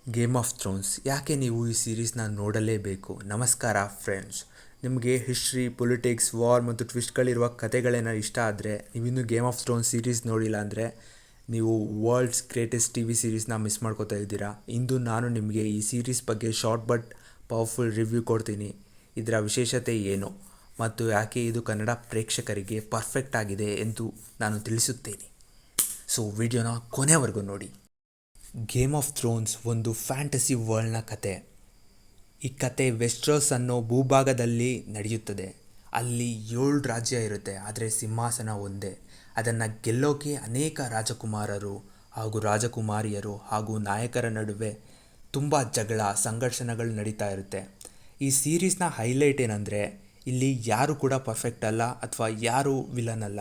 Game of Thrones ಯಾಕೆ ನೀವು ಈ ಸೀರೀಸ್ನ ನೋಡಲೇಬೇಕು. ನಮಸ್ಕಾರ ಫ್ರೆಂಡ್ಸ್, ನಿಮಗೆ ಹಿಸ್ಟ್ರಿ, ಪೊಲಿಟಿಕ್ಸ್, ವಾರ್ ಮತ್ತು ಟ್ವಿಸ್ಟ್ಗಳಿರುವ ಕಥೆಗಳೇನಾರು ಇಷ್ಟ ಆದರೆ ನೀವಿನ್ನೂ ಗೇಮ್ ಆಫ್ ಥ್ರೋನ್ಸ್ ಸೀರೀಸ್ ನೋಡಿಲ್ಲ ಅಂದರೆ ನೀವು ವರ್ಲ್ಡ್ಸ್ ಗ್ರೇಟೆಸ್ಟ್ ಟಿ ವಿ ಸೀರೀಸ್ನ ಮಿಸ್ ಮಾಡ್ಕೋತಾ ಇದ್ದೀರಾ. ಇಂದು ನಾನು ನಿಮಗೆ ಈ ಸೀರೀಸ್ ಬಗ್ಗೆ ಶಾರ್ಟ್ ಬಟ್ ಪವರ್ಫುಲ್ ರಿವ್ಯೂ ಕೊಡ್ತೀನಿ. ಇದರ ವಿಶೇಷತೆ ಏನು ಮತ್ತು ಯಾಕೆ ಇದು ಕನ್ನಡ ಪ್ರೇಕ್ಷಕರಿಗೆ ಪರ್ಫೆಕ್ಟ್ ಆಗಿದೆ ಎಂದು ನಾನು ತಿಳಿಸುತ್ತೇನೆ. ಸೊ ವಿಡಿಯೋನ ಕೊನೆವರೆಗೂ ನೋಡಿ. ಗೇಮ್ ಆಫ್ ಥ್ರೋನ್ಸ್ ಒಂದು ಫ್ಯಾಂಟಸಿ ವರ್ಲ್ಡ್ನ ಕತೆ. ಈ ಕತೆ ವೆಸ್ಟ್ರೋಸ್ ಅನ್ನೋ ಭೂಭಾಗದಲ್ಲಿ ನಡೆಯುತ್ತದೆ. ಅಲ್ಲಿ 7 ರಾಜ್ಯ ಇರುತ್ತೆ, ಆದರೆ ಸಿಂಹಾಸನ ಒಂದೇ. ಅದನ್ನು ಗೆಲ್ಲೋಕೆ ಅನೇಕ ರಾಜಕುಮಾರರು ಹಾಗೂ ರಾಜಕುಮಾರಿಯರು ಹಾಗೂ ನಾಯಕರ ನಡುವೆ ತುಂಬ ಜಗಳ, ಸಂಘರ್ಷಣಗಳು ನಡೀತಾ ಇರುತ್ತೆ. ಈ ಸೀರೀಸ್ನ ಹೈಲೈಟ್ ಏನಂದರೆ ಇಲ್ಲಿ ಯಾರು ಕೂಡ ಪರ್ಫೆಕ್ಟ್ ಅಲ್ಲ ಅಥವಾ ಯಾರು ವಿಲನ್ ಅಲ್ಲ.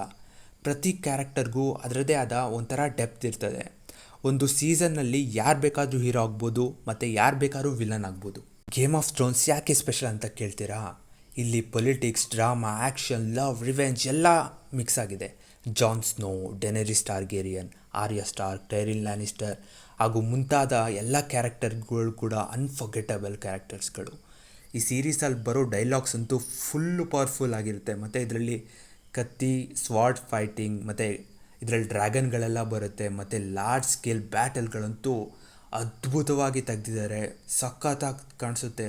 ಪ್ರತಿ ಕ್ಯಾರೆಕ್ಟರ್ಗೂ ಅದರದ್ದೇ ಆದ ಒಂಥರ ಡೆಪ್ತ್ ಇರ್ತದೆ. ಒಂದು ಸೀಸನ್ನಲ್ಲಿ ಯಾರು ಬೇಕಾದರೂ ಹೀರೋ ಆಗ್ಬೋದು ಮತ್ತು ಯಾರು ಬೇಕಾದ್ರೂ ವಿಲನ್ ಆಗ್ಬೋದು. ಗೇಮ್ ಆಫ್ ಥ್ರೋನ್ಸ್ ಯಾಕೆ ಸ್ಪೆಷಲ್ ಅಂತ ಕೇಳ್ತೀರಾ? ಇಲ್ಲಿ politics, drama, action, love, revenge ಎಲ್ಲ ಮಿಕ್ಸ್ ಆಗಿದೆ. John snow, ಡೇನರಿಸ್ ಟಾರ್ಗೇರಿಯನ್, Arya Starc, ಟೈರಿನ್ Lannister ಹಾಗೂ ಮುಂತಾದ ಎಲ್ಲ ಕ್ಯಾರೆಕ್ಟರ್ಗಳು ಕೂಡ ಅನ್ಫರ್ಗೆಟಬಲ್ ಕ್ಯಾರೆಕ್ಟರ್ಸ್ಗಳು. ಈ ಸೀರೀಸಲ್ಲಿ ಬರೋ ಡೈಲಾಗ್ಸ್ ಅಂತೂ ಫುಲ್ಲು ಪವರ್ಫುಲ್ ಆಗಿರುತ್ತೆ. ಮತ್ತು ಇದರಲ್ಲಿ ಕತ್ತಿ, ಸ್ವಾರ್ಡ್ ಫೈಟಿಂಗ್ ಮತ್ತು ಇದರಲ್ಲಿ ಡ್ರ್ಯಾಗನ್ಗಳೆಲ್ಲ ಬರುತ್ತೆ. ಮತ್ತು ಲಾರ್ಜ್ ಸ್ಕೇಲ್ ಬ್ಯಾಟಲ್ಗಳಂತೂ ಅದ್ಭುತವಾಗಿ ತೆಗೆದಿದ್ದಾರೆ. ಸಖತ್ತಾಗಿ ಕಾಣಿಸುತ್ತೆ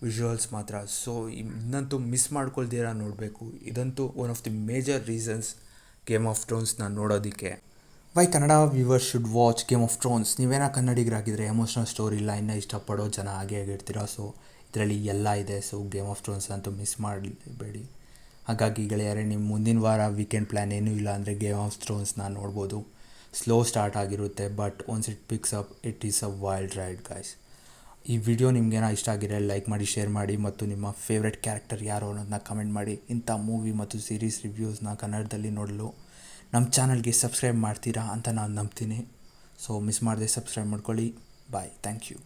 ವಿಜುವಲ್ಸ್ ಮಾತ್ರ. ಸೊ ಇನ್ನಂತೂ ಮಿಸ್ ಮಾಡ್ಕೊಳ್ದಿರ ನೋಡಬೇಕು. ಇದಂತೂ one of the major reasons game of ಥ್ರೋನ್ಸ್ನ ನೋಡೋದಕ್ಕೆ. Why Kannada viewers should watch game of thrones. ನೀವೇನೋ ಕನ್ನಡಿಗರಾಗಿದ್ದರೆ ಎಮೋಷ್ನಲ್ ಸ್ಟೋರಿ ಲೈನ್ನ ಇಷ್ಟಪಡೋ ಜನ ಹಾಗೆ ಆಗಿರ್ತೀರ. ಸೊ ಇದರಲ್ಲಿ ಎಲ್ಲ ಇದೆ. ಸೊ ಗೇಮ್ ಆಫ್ ಥ್ರೋನ್ಸ್ ಅಂತೂ ಮಿಸ್ ಮಾಡಬೇಡಿ. ಹಾಗಾಗಿ ಗೆಳೆಯರೆ, ನಿಮ್ಮ ಮುಂದಿನ ವಾರ ವೀಕೆಂಡ್ ಪ್ಲ್ಯಾನ್ ಏನೂ ಇಲ್ಲ ಅಂದರೆ ಗೇಮ್ ಆಫ್ ಥ್ರೋನ್ಸ್ನ ನೋಡ್ಬೋದು. ಸ್ಲೋ ಸ್ಟಾರ್ಟ್ ಆಗಿರುತ್ತೆ, but once it picks up it is a wild ride guys. ಈ ವಿಡಿಯೋ ನಿಮಗೇನೋ ಇಷ್ಟ ಆಗಿರೋ ಲೈಕ್ ಮಾಡಿ, ಶೇರ್ ಮಾಡಿ ಮತ್ತು ನಿಮ್ಮ ಫೇವ್ರೆಟ್ ಕ್ಯಾರೆಕ್ಟರ್ ಯಾರು ಅನ್ನೋದನ್ನ ಕಮೆಂಟ್ ಮಾಡಿ. ಇಂಥ ಮೂವಿ ಮತ್ತು ಸೀರೀಸ್ ರಿವ್ಯೂಸ್ನ ಕನ್ನಡದಲ್ಲಿ ನೋಡಲು ನಮ್ಮ ಚಾನಲ್ಗೆ ಸಬ್ಸ್ಕ್ರೈಬ್ ಮಾಡ್ತೀರಾ ಅಂತ ನಾನು ನಂಬ್ತೀನಿ. ಸೊ ಮಿಸ್ ಮಾಡದೆ ಸಬ್ಸ್ಕ್ರೈಬ್ ಮಾಡ್ಕೊಳ್ಳಿ. ಬಾಯ್, ಥ್ಯಾಂಕ್ ಯು.